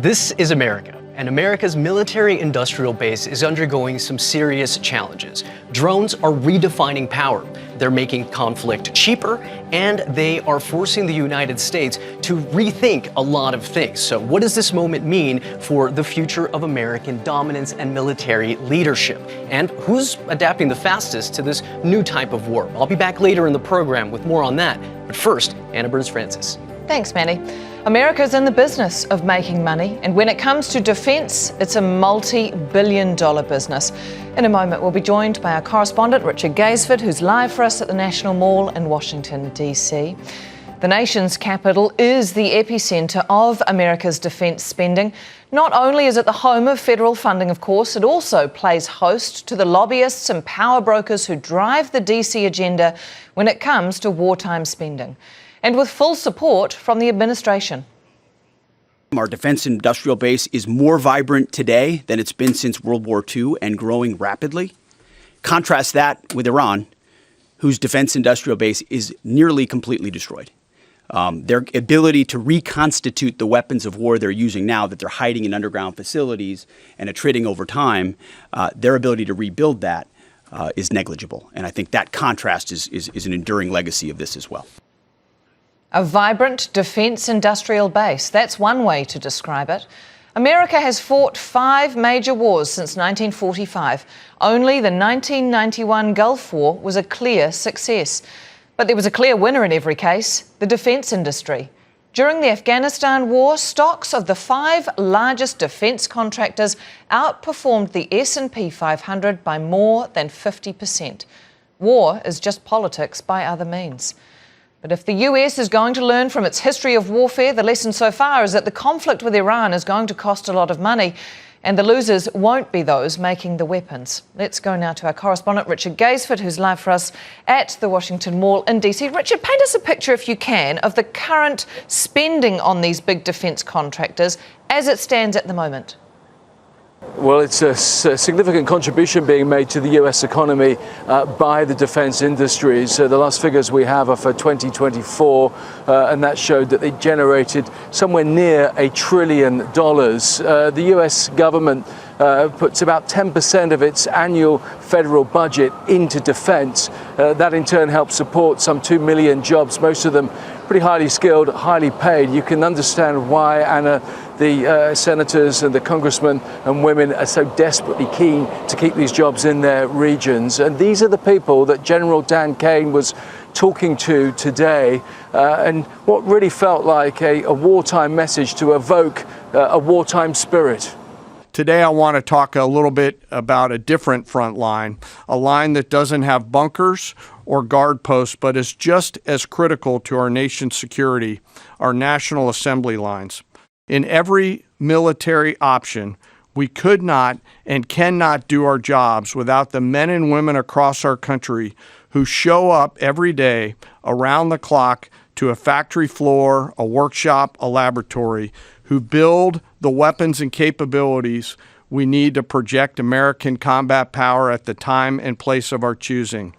This is America, and America's military-industrial base is undergoing some serious challenges. Drones are redefining power. They're making conflict cheaper, and they are forcing the United States to rethink a lot of things. So what does this moment mean for the future of American dominance and military leadership? And who's adapting the fastest to this new type of war? I'll be back later in the program with more on that. But first, Anna Burns-Francis. Thanks, Manny. America's in the business of making money, and when it comes to defence, it's a multi-billion-dollar business. In a moment, we'll be joined by our correspondent, Richard Gaisford, who's live for us at the National Mall in Washington, D.C. The nation's capital is the epicentre of America's defence spending. Not only is it the home of federal funding, of course, it also plays host to the lobbyists and power brokers who drive the D.C. agenda when it comes to wartime spending, and with full support from the administration. Our defense industrial base is more vibrant today than it's been since World War II and growing rapidly. Contrast that with Iran, whose defense industrial base is nearly completely destroyed. Their ability to reconstitute the weapons of war they're using now that they're hiding in underground facilities and attriting over time, their ability to rebuild that is negligible. And I think that contrast is an enduring legacy of this as well. A vibrant defence industrial base, that's one way to describe it. America has fought 5 major wars since 1945. Only the 1991 Gulf War was a clear success. But there was a clear winner in every case, the defence industry. During the Afghanistan war, stocks of the 5 largest defence contractors outperformed the S&P 500 by more than 50%. War is just politics by other means. But if the US is going to learn from its history of warfare, the lesson so far is that the conflict with Iran is going to cost a lot of money, and the losers won't be those making the weapons. Let's go now to our correspondent, Richard Gaisford, who's live for us at the Washington Mall in DC. Richard, paint us a picture, if you can, of the current spending on these big defence contractors as it stands at the moment. Well, it's a significant contribution being made to the US economy by the defense industries. The last figures we have are for 2024, and that showed that they generated somewhere near $1 trillion. The US government puts about 10% of its annual federal budget into defense. That in turn helps support some 2 million jobs, most of them pretty highly skilled, highly paid. You can understand why, Anna, the senators and the congressmen and women are so desperately keen to keep these jobs in their regions. And these are the people that General Dan Kane was talking to today, and what really felt like a wartime message to evoke a wartime spirit. Today I want to talk a little bit about a different front line, a line that doesn't have bunkers or guard posts, but is just as critical to our nation's security, our National Assembly lines. In every military option, we could not and cannot do our jobs without the men and women across our country who show up every day around the clock to a factory floor, a workshop, a laboratory, who build the weapons and capabilities we need to project American combat power at the time and place of our choosing.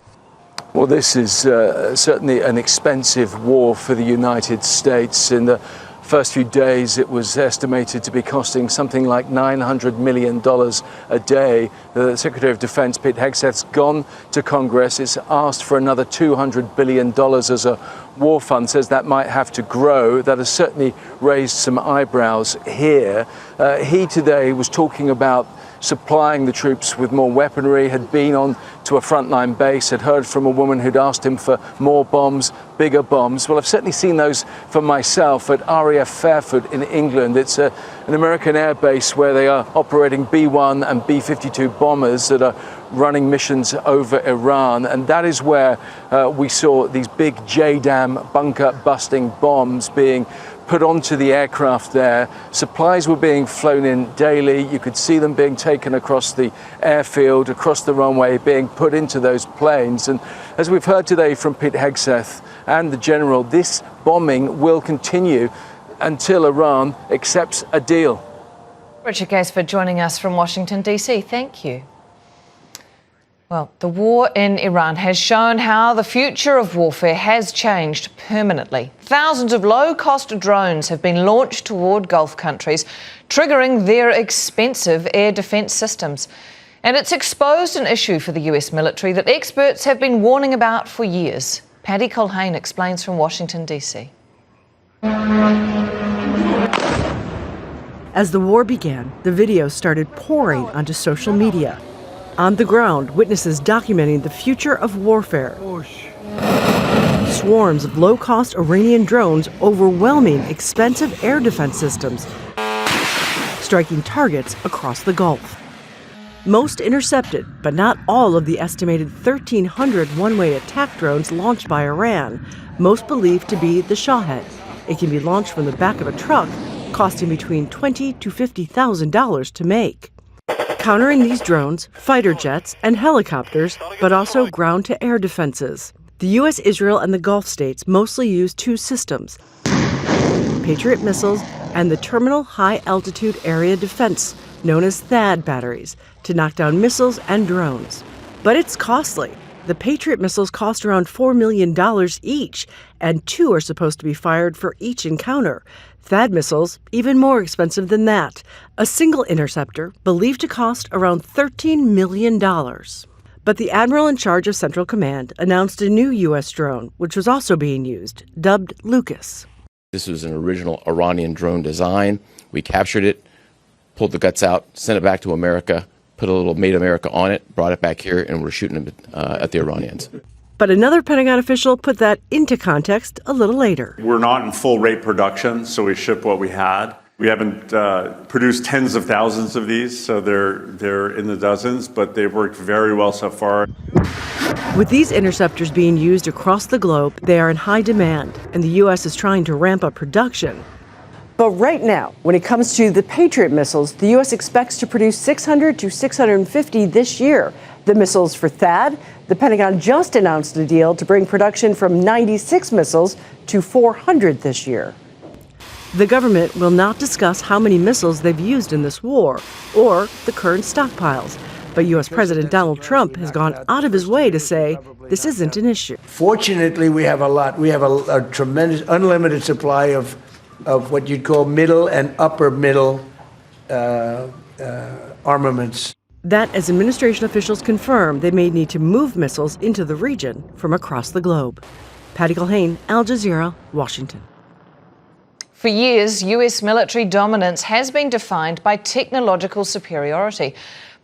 Well, this is certainly an expensive war for the United States. In the first few days, it was estimated to be costing something like $900 million a day. The Secretary of Defense, Pete Hegseth's gone to Congress. It's asked for another $200 billion as a war fund, says that might have to grow. That has certainly raised some eyebrows here. He today was talking about supplying the troops with more weaponry, had been on to a frontline base, had heard from a woman who'd asked him for more bombs, bigger bombs. Well, I've certainly seen those for myself at RAF Fairford in England. It's an American air base where they are operating B-1 and B-52 bombers that are running missions over Iran, and that is where we saw these big JDAM bunker-busting bombs being put onto the aircraft there. Supplies were being flown in daily. You could see them being taken across the airfield, across the runway, being put into those planes. And as we've heard today from Pete Hegseth and the General, this bombing will continue until Iran accepts a deal. Richard Gaisford joining us from Washington, D.C. Thank you. Well, the war in Iran has shown how the future of warfare has changed permanently. Thousands of low-cost drones have been launched toward Gulf countries, triggering their expensive air defence systems. And it's exposed an issue for the US military that experts have been warning about for years. Paddy Culhane explains from Washington, D.C. As the war began, the videos started pouring onto social media. On the ground, witnesses documenting the future of warfare. Swarms of low-cost Iranian drones overwhelming expensive air defense systems, striking targets across the Gulf. Most intercepted, but not all of the estimated 1,300 one-way attack drones launched by Iran, most believed to be the Shahed. It can be launched from the back of a truck, costing between $20,000 to $50,000 to make. Countering these drones, fighter jets and helicopters, but also ground-to-air defenses. The U.S., Israel, and the Gulf states mostly use two systems: Patriot missiles and the Terminal High Altitude Area Defense, known as THAAD batteries, to knock down missiles and drones. But it's costly. The Patriot missiles cost around $4 million each, and two are supposed to be fired for each encounter. THAAD missiles, even more expensive than that. A single interceptor, believed to cost around $13 million. But the admiral in charge of Central Command announced a new U.S. drone, which was also being used, dubbed Lucas. This was an original Iranian drone design. We captured it, pulled the guts out, sent it back to America, put a little Made America on it, brought it back here, and we're shooting it at the Iranians. But another Pentagon official put that into context a little later. We're not in full rate production, so we ship what we had. We haven't produced tens of thousands of these, so they're in the dozens, but they've worked very well so far. With these interceptors being used across the globe, they are in high demand, and the U.S. is trying to ramp up production. But right now, when it comes to the Patriot missiles, the U.S. expects to produce 600 to 650 this year. The missiles for THAAD, the Pentagon just announced a deal to bring production from 96 missiles to 400 this year. The government will not discuss how many missiles they've used in this war or the current stockpiles. But U.S. President Donald Trump has gone out of his way to say this isn't an issue. Fortunately, we have a lot. We have a tremendous, unlimited supply of what you'd call middle and upper middle armaments. That, as administration officials confirm, they may need to move missiles into the region from across the globe. Paddy Culhane, Al Jazeera, Washington. For years, US military dominance has been defined by technological superiority.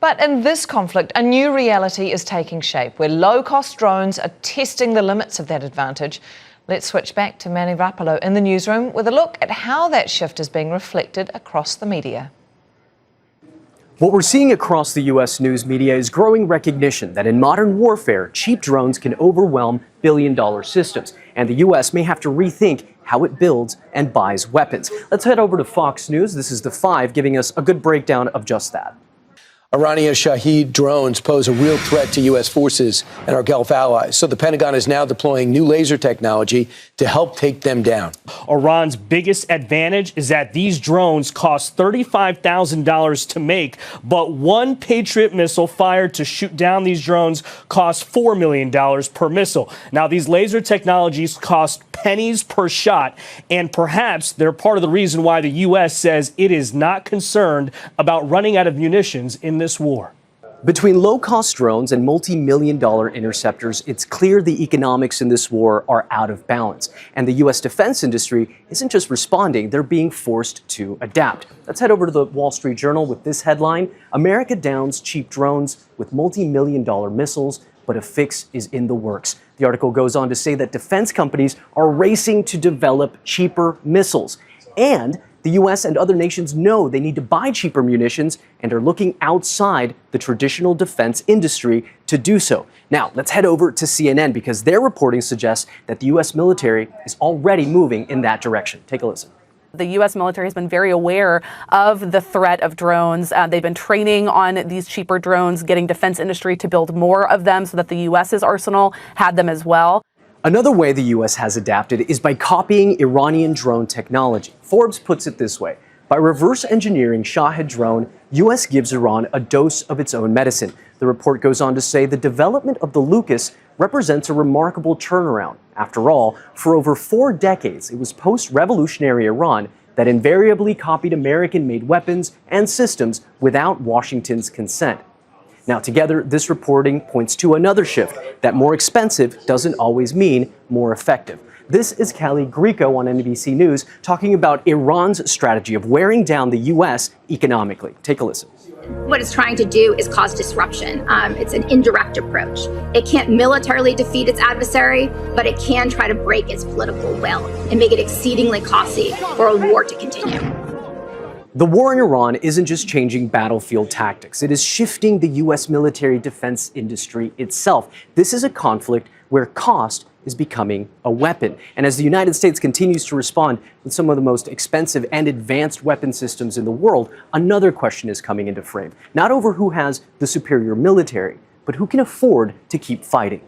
But in this conflict, a new reality is taking shape, where low-cost drones are testing the limits of that advantage. Let's switch back to Manny Rapalo in the newsroom with a look at how that shift is being reflected across the media. What we're seeing across the U.S. news media is growing recognition that in modern warfare, cheap drones can overwhelm billion-dollar systems, and the U.S. may have to rethink how it builds and buys weapons. Let's head over to Fox News. This is The Five giving us a good breakdown of just that. Iranian Shahed drones pose a real threat to U.S. forces and our Gulf allies. So the Pentagon is now deploying new laser technology to help take them down. Iran's biggest advantage is that these drones cost $35,000 to make, but one Patriot missile fired to shoot down these drones costs $4 million per missile. Now, these laser technologies cost pennies per shot, and perhaps they're part of the reason why the U.S. says it is not concerned about running out of munitions in this war. Between low-cost drones and multi-million-dollar interceptors, it's clear the economics in this war are out of balance. And the U.S. defense industry isn't just responding, they're being forced to adapt. Let's head over to the Wall Street Journal with this headline: America downs cheap drones with multi-million-dollar missiles, but a fix is in the works. The article goes on to say that defense companies are racing to develop cheaper missiles. And the U.S. and other nations know they need to buy cheaper munitions and are looking outside the traditional defense industry to do so. Now, let's head over to CNN because their reporting suggests that the U.S. military is already moving in that direction. Take a listen. The U.S. military has been very aware of the threat of drones. They've been training on these cheaper drones, getting defense industry to build more of them so that the U.S.'s arsenal had them as well. Another way the U.S. has adapted is by copying Iranian drone technology. Forbes puts it this way: by reverse engineering Shahed drone, U.S. gives Iran a dose of its own medicine. The report goes on to say the development of the Lucas represents a remarkable turnaround. After all, for over 4 decades, it was post-revolutionary Iran that invariably copied American-made weapons and systems without Washington's consent. Now, together, this reporting points to another shift, that more expensive doesn't always mean more effective. This is Callie Greco on NBC News talking about Iran's strategy of wearing down the U.S. economically. Take a listen. What it's trying to do is cause disruption. It's an indirect approach. It can't militarily defeat its adversary, but it can try to break its political will and make it exceedingly costly for a war to continue. The war in Iran isn't just changing battlefield tactics. It is shifting the U.S. military defense industry itself. This is a conflict where cost is becoming a weapon. And as the United States continues to respond with some of the most expensive and advanced weapon systems in the world, another question is coming into frame. Not over who has the superior military, but who can afford to keep fighting.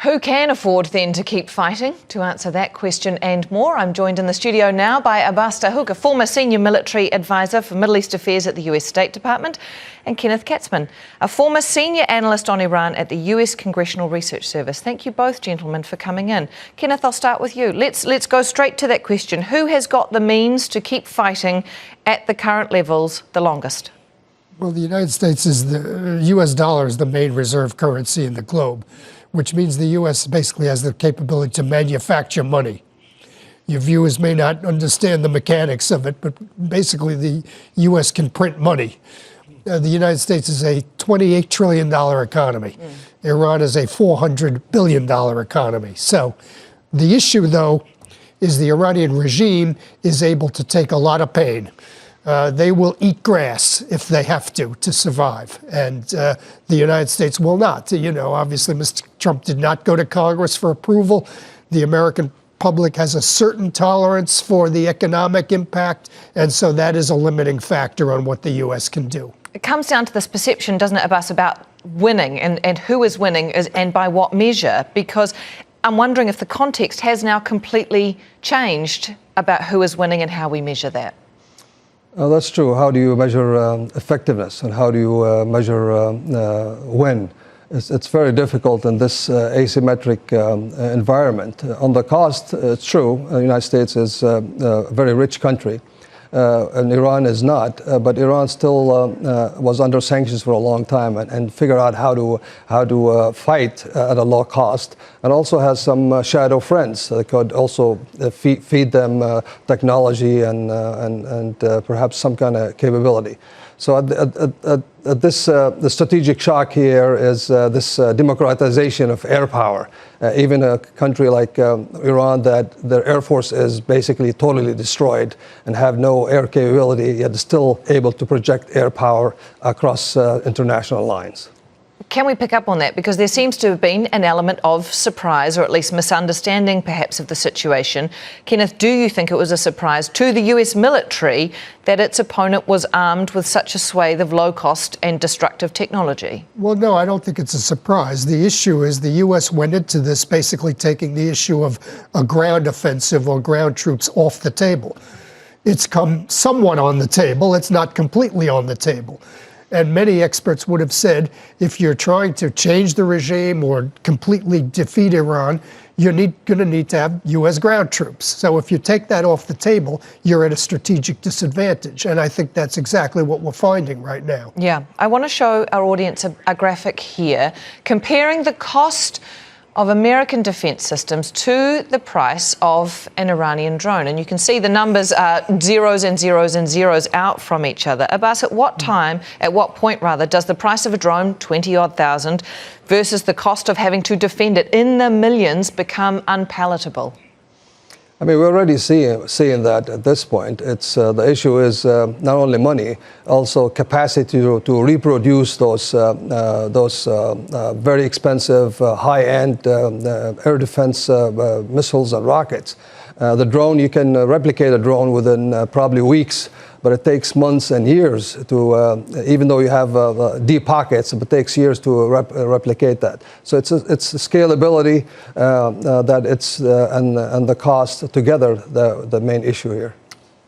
Who can afford then to keep fighting? To answer that question and more, I'm joined in the studio now by Abbas Tahouk, a former senior military advisor for Middle East Affairs at the US State Department, and Kenneth Katzman, a former senior analyst on Iran at the US Congressional Research Service. Thank you both, gentlemen, for coming in. Kenneth, I'll start with you. Let's go straight to that question. Who has got the means to keep fighting at the current levels the longest? Well, the United States is the US dollar is the main reserve currency in the globe, which means the U.S. basically has the capability to manufacture money. Your viewers may not understand the mechanics of it, but basically the U.S. can print money. The United States is a $28 trillion economy. Iran is a $400 billion economy. So the issue, though, is the Iranian regime is able to take a lot of pain. They will eat grass if they have to survive. And the United States will not. You know, obviously, Mr. Trump did not go to Congress for approval. The American public has a certain tolerance for the economic impact. And so that is a limiting factor on what the U.S. can do. It comes down to this perception, doesn't it, Abbas, about winning and who is winning and by what measure? Because I'm wondering if the context has now completely changed about who is winning and how we measure that. That's true. How do you measure effectiveness and how do you measure win? It's very difficult in this asymmetric environment. On the cost, it's true. The United States is a very rich country, and Iran is not. But Iran still was under sanctions for a long time and figured out how to fight at a low cost, and also has some shadow friends that could also feed them technology and perhaps some kind of capability. So at this, the strategic shock here is this democratization of air power. Even a country like Iran, that their air force is basically totally destroyed and have no air capability, yet still able to project air power across international lines. Can we pick up on that? Because there seems to have been an element of surprise, or at least misunderstanding perhaps of the situation. Kenneth, do you think it was a surprise to the US military that its opponent was armed with such a swathe of low-cost and destructive technology? Well, no, I don't think it's a surprise. The issue is the U.S. went into this basically taking the issue of a ground offensive or ground troops off the table. It's come somewhat on the table. It's not completely on the table. And many experts would have said, if you're trying to change the regime or completely defeat Iran, you're going to need to have U.S. ground troops. So if you take that off the table, you're at a strategic disadvantage. And I think that's exactly what we're finding right now. Yeah. I want to show our audience a graphic here comparing the cost of American defense systems to the price of an Iranian drone. And you can see the numbers are zeros and zeros and zeros out from each other. Abbas, at what point, does the price of a drone, 20-odd thousand, versus the cost of having to defend it in the millions become unpalatable? I mean, we're already seeing that at this point. It's the issue is not only money, also capacity to reproduce those very expensive, high-end air defense missiles and rockets. The drone, you can replicate a drone within probably weeks, but it takes months and years to, even though you have deep pockets, it takes years to replicate that. So it's scalability and the cost together, the main issue here.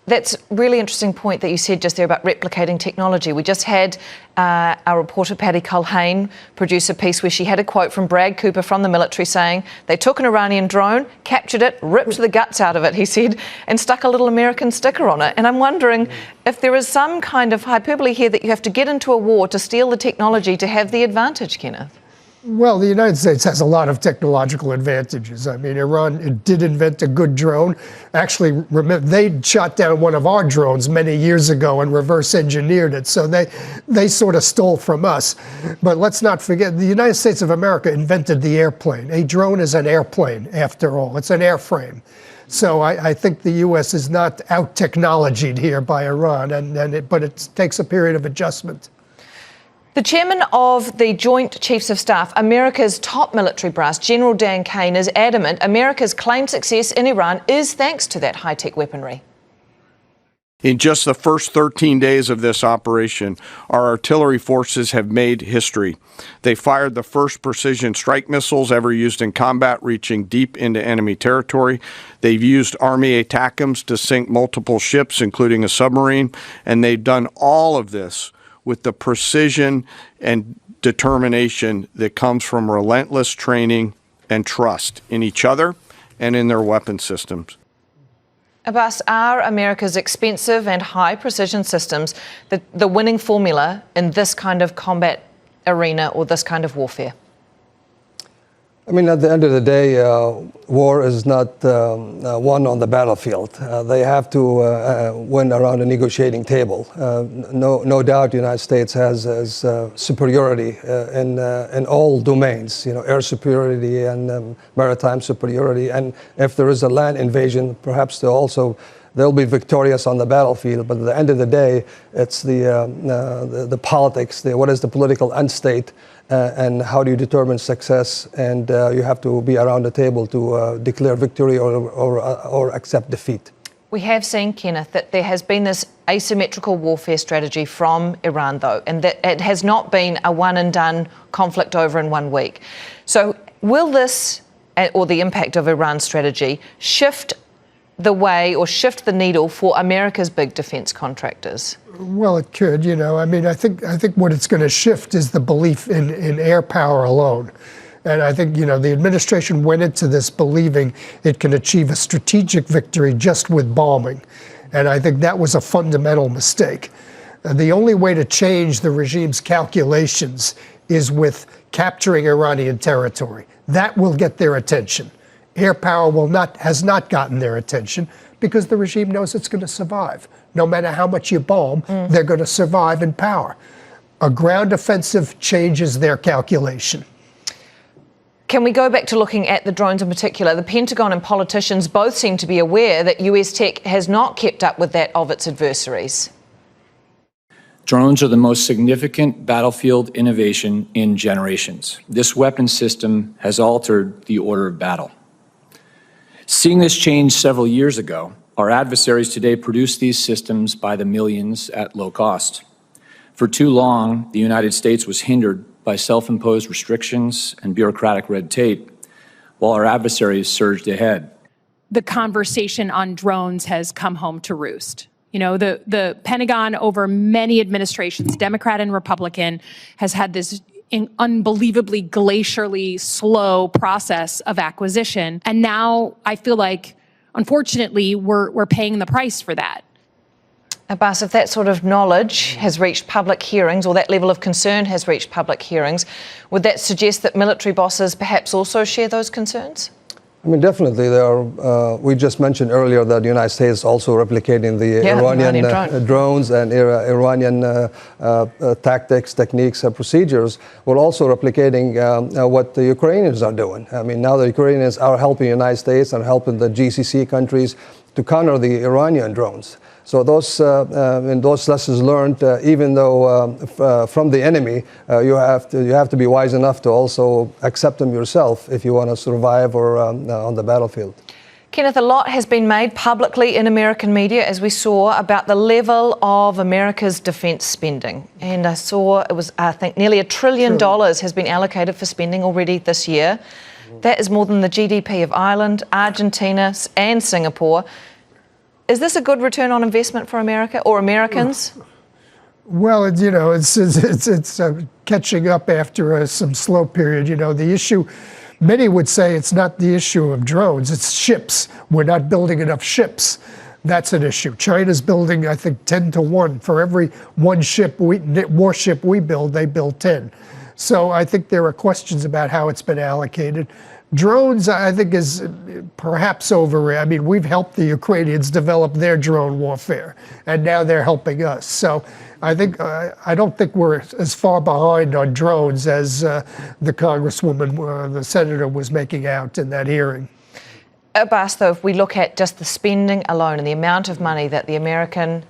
that's a really interesting point that you said just there about replicating technology. We just had our reporter Patty Culhane produce a piece where she had a quote from Brad Cooper from the military saying they took an Iranian drone, captured it, ripped the guts out of it, he said, and stuck a little American sticker on it. And I'm wondering if there is some kind of hyperbole here that you have to get into a war to steal the technology to have the advantage, Kenneth. Well, the United States has a lot of technological advantages. I mean, Iran did invent a good drone. Actually, they shot down one of our drones many years ago and reverse engineered it. So they sort of stole from us. But let's not forget, the United States of America invented the airplane. A drone is an airplane, after all. It's an airframe. So I think the U.S. is not out-technologied here by Iran, but it takes a period of adjustment. The chairman of the Joint Chiefs of Staff, America's top military brass, General Dan Kane, is adamant America's claimed success in Iran is thanks to that high-tech weaponry. In just the first 13 days of this operation, our artillery forces have made history. They fired the first precision strike missiles ever used in combat, reaching deep into enemy territory. They've used Army ATACMS to sink multiple ships, including a submarine, and they've done all of this with the precision and determination that comes from relentless training and trust in each other and in their weapon systems. Abbas, are America's expensive and high-precision systems the winning formula in this kind of combat arena or this kind of warfare? I mean, at the end of the day, war is not won on the battlefield. They have to win around a negotiating table. No doubt the United States has superiority in all domains, you know, air superiority and maritime superiority. And if there is a land invasion, perhaps they'll be victorious on the battlefield. But at the end of the day, it's the politics, what is the political end state, and how do you determine success? And you have to be around the table to declare victory or accept defeat. We have seen, Kenneth, that there has been this asymmetrical warfare strategy from Iran, though, and that it has not been a one-and-done conflict over in 1 week. So will this, or the impact of Iran's strategy, shift the way or shift the needle for America's big defence contractors? Well, it could, you know. I mean, I think what it's going to shift is the belief in air power alone. And I think, you know, the administration went into this believing it can achieve a strategic victory just with bombing. And I think that was a fundamental mistake. The only way to change the regime's calculations is with capturing Iranian territory. That will get their attention. Air power has not gotten their attention because the regime knows it's going to survive. No matter how much you bomb, they're going to survive in power. A ground offensive changes their calculation. Can we go back to looking at the drones in particular? The Pentagon and politicians both seem to be aware that US tech has not kept up with that of its adversaries. Drones are the most significant battlefield innovation in generations. This weapon system has altered the order of battle. Seeing this change several years ago, our adversaries today produce these systems by the millions at low cost. For too long, the United States was hindered by self-imposed restrictions and bureaucratic red tape, while our adversaries surged ahead. The conversation on drones has come home to roost. You know, the Pentagon over many administrations, Democrat and Republican, has had this unbelievably glacially slow process of acquisition. And now I feel like, unfortunately, we're paying the price for that. Abbas, if that sort of knowledge has reached public hearings or that level of concern has reached public hearings, would that suggest that military bosses perhaps also share those concerns? I mean, definitely. We just mentioned earlier that the United States is also replicating the Iranian drones and Iranian tactics, techniques, and procedures. We're also replicating what the Ukrainians are doing. I mean, now the Ukrainians are helping the United States and helping the GCC countries to counter the Iranian drones. So those lessons learned, even though from the enemy, you have to be wise enough to also accept them yourself if you want to survive or on the battlefield. Kenneth, a lot has been made publicly in American media, as we saw, about the level of America's defence spending. And I saw it was, I think, nearly $1 trillion has been allocated for spending already this year. That is more than the GDP of Ireland, Argentina, and Singapore. Is this a good return on investment for America or Americans? Well, it's catching up after some slow period. The issue, many would say it's not the issue of drones, it's ships. We're not building enough ships. That's an issue. China's building, I think, 10 to 1. For every one warship we build, they build 10. So I think there are questions about how it's been allocated. Drones, I think, is perhaps overrated. I mean, we've helped the Ukrainians develop their drone warfare, and now they're helping us. So I don't think we're as far behind on drones as the Congresswoman, the senator, was making out in that hearing. Abbas, though, if we look at just the spending alone and the amount of money that the American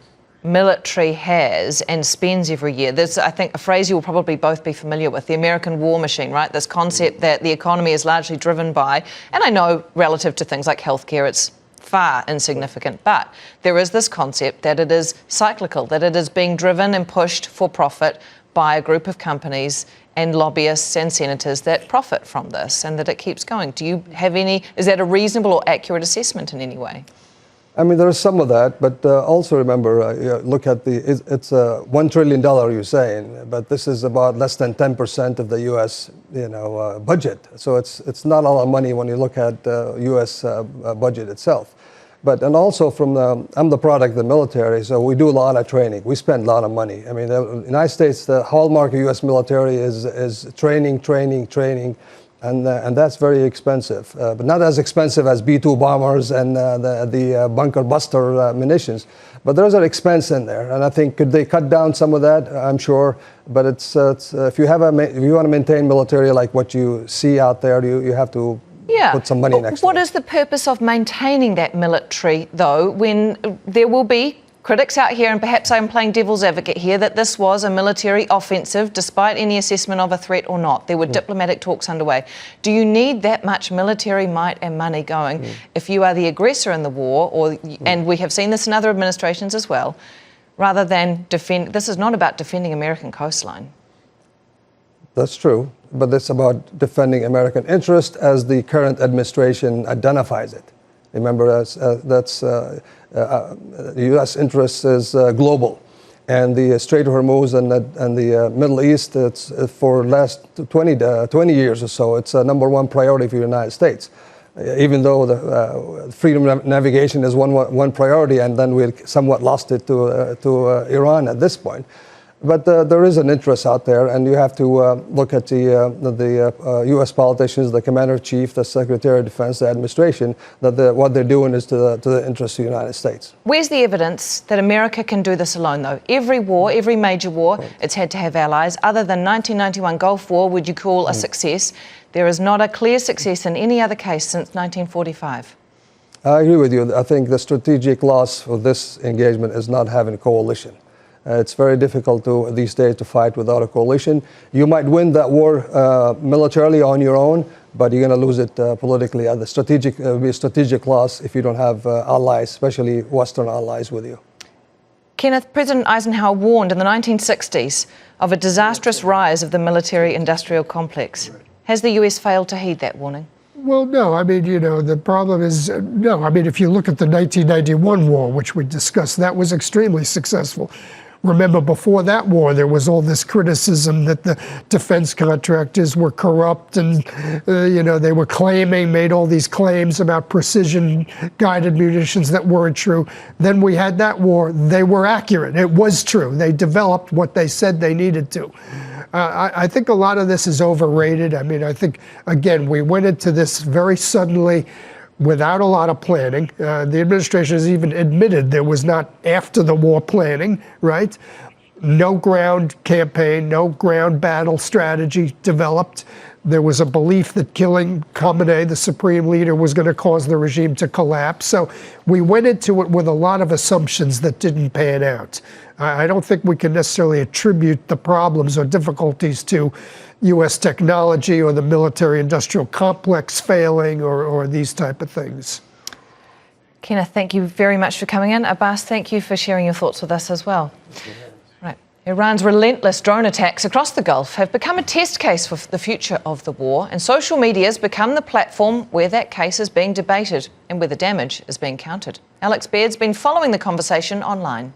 military has and spends every year, there's, I think, a phrase you'll probably both be familiar with, the American war machine, right? This concept that the economy is largely driven by, and I know relative to things like healthcare, it's far insignificant, but there is this concept that it is cyclical, that it is being driven and pushed for profit by a group of companies and lobbyists and senators that profit from this, and that it keeps going. Do you have is that a reasonable or accurate assessment in any way? I mean, there is some of that, but also remember, look at it's $1 trillion, you're saying, but this is about less than 10% of the U.S. Budget. So it's not a lot of money when you look at the U.S. Budget itself. And also I'm the product of the military, so we do a lot of training. We spend a lot of money. I mean, the United States, the hallmark of U.S. military is training, and that's very expensive, but not as expensive as B-2 bombers and the bunker buster munitions. But there's an expense in there, and I think could they cut down some of that? I'm sure, but it's if you want to maintain military like what you see out there, you have to put some money next to it. What is the purpose of maintaining that military, though, when there will be critics out here, and perhaps I'm playing devil's advocate here, that this was a military offensive despite any assessment of a threat or not? There were diplomatic talks underway. Do you need that much military might and money going if you are the aggressor in the war, and we have seen this in other administrations as well, rather than defend? This is not about defending American coastline. That's true, but it's about defending American interest as the current administration identifies it. Remember, the U.S. interest is global, and the Strait of Hormuz and the Middle East, it's for the last 20 years or so, it's a #1 priority for the United States. Even though the freedom of navigation is one priority, and then we somewhat lost it to Iran at this point. But there is an interest out there, and you have to look at the U.S. politicians, the commander-in-chief, the Secretary of Defense, the administration, that what they're doing is to the interest of the United States. Where's the evidence that America can do this alone, though? Every war, every major war, it's had to have allies. Other than 1991 Gulf War, would you call a success? There is not a clear success in any other case since 1945. I agree with you. I think the strategic loss for this engagement is not having a coalition. It's very difficult these days to fight without a coalition. You might win that war militarily on your own, but you're going to lose it politically. It will be a strategic loss if you don't have allies, especially Western allies, with you. Kenneth, President Eisenhower warned in the 1960s of a disastrous rise of the military-industrial complex. Has the US failed to heed that warning? Well, no. I mean, the problem is, no. I mean, if you look at the 1991 war, which we discussed, that was extremely successful. Remember, before that war, there was all this criticism that the defense contractors were corrupt and, they were made all these claims about precision-guided munitions that weren't true. Then we had that war. They were accurate. It was true. They developed what they said they needed to. I think a lot of this is overrated. I mean, I think, again, we went into this very suddenly, without a lot of planning. The administration has even admitted there was not after the war planning, right? No ground campaign, no ground battle strategy developed. There was a belief that killing Khamenei, the supreme leader, was going to cause the regime to collapse. So we went into it with a lot of assumptions that didn't pan out. I don't think we can necessarily attribute the problems or difficulties to U.S. technology or the military-industrial complex failing or these type of things. Kenneth, thank you very much for coming in. Abbas, thank you for sharing your thoughts with us as well. Right. Iran's relentless drone attacks across the Gulf have become a test case for the future of the war, and social media has become the platform where that case is being debated and where the damage is being counted. Alex Baird's been following the conversation online.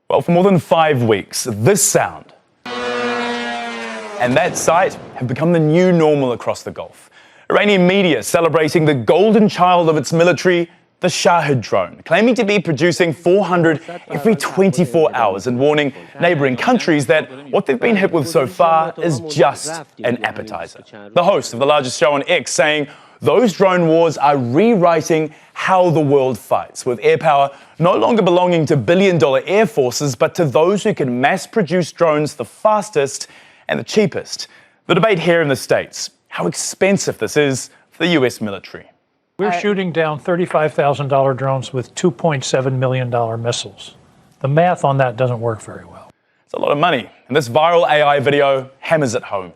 Well, for more than 5 weeks, this sound and that sight have become the new normal across the Gulf. Iranian media celebrating the golden child of its military, the Shahid drone, claiming to be producing 400 every 24 hours and warning neighboring countries that what they've been hit with so far is just an appetizer. The host of the largest show on X saying those drone wars are rewriting how the world fights, with air power no longer belonging to billion-dollar air forces, but to those who can mass-produce drones the fastest and the cheapest. The debate here in the States, how expensive this is for the US military. We're shooting down $35,000 drones with $2.7 million missiles. The math on that doesn't work very well. It's a lot of money, and this viral AI video hammers it home.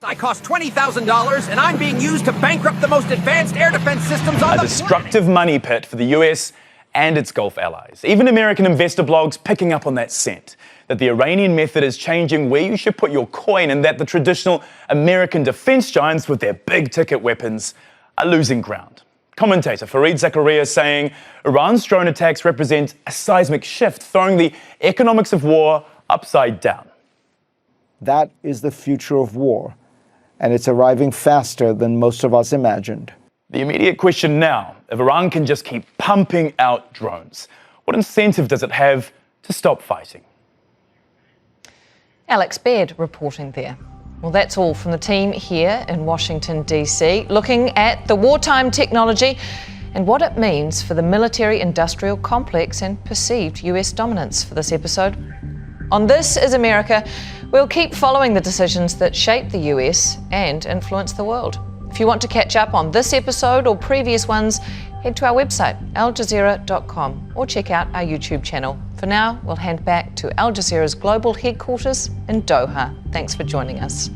I cost $20,000, and I'm being used to bankrupt the most advanced air defense systems on the planet. A destructive money pit for the US and its Gulf allies. Even American investor blogs picking up on that scent, that the Iranian method is changing where you should put your coin, and that the traditional American defense giants with their big-ticket weapons are losing ground. Commentator Fareed Zakaria saying Iran's drone attacks represent a seismic shift, throwing the economics of war upside down. That is the future of war, and it's arriving faster than most of us imagined. The immediate question now, if Iran can just keep pumping out drones, what incentive does it have to stop fighting? Alex Baird reporting there. Well, that's all from the team here in Washington, D.C., looking at the wartime technology and what it means for the military-industrial complex and perceived US dominance for this episode. On This Is America, we'll keep following the decisions that shape the US and influence the world. If you want to catch up on this episode or previous ones, head to our website, aljazeera.com, or check out our YouTube channel. For now, we'll hand back to Al Jazeera's global headquarters in Doha. Thanks for joining us.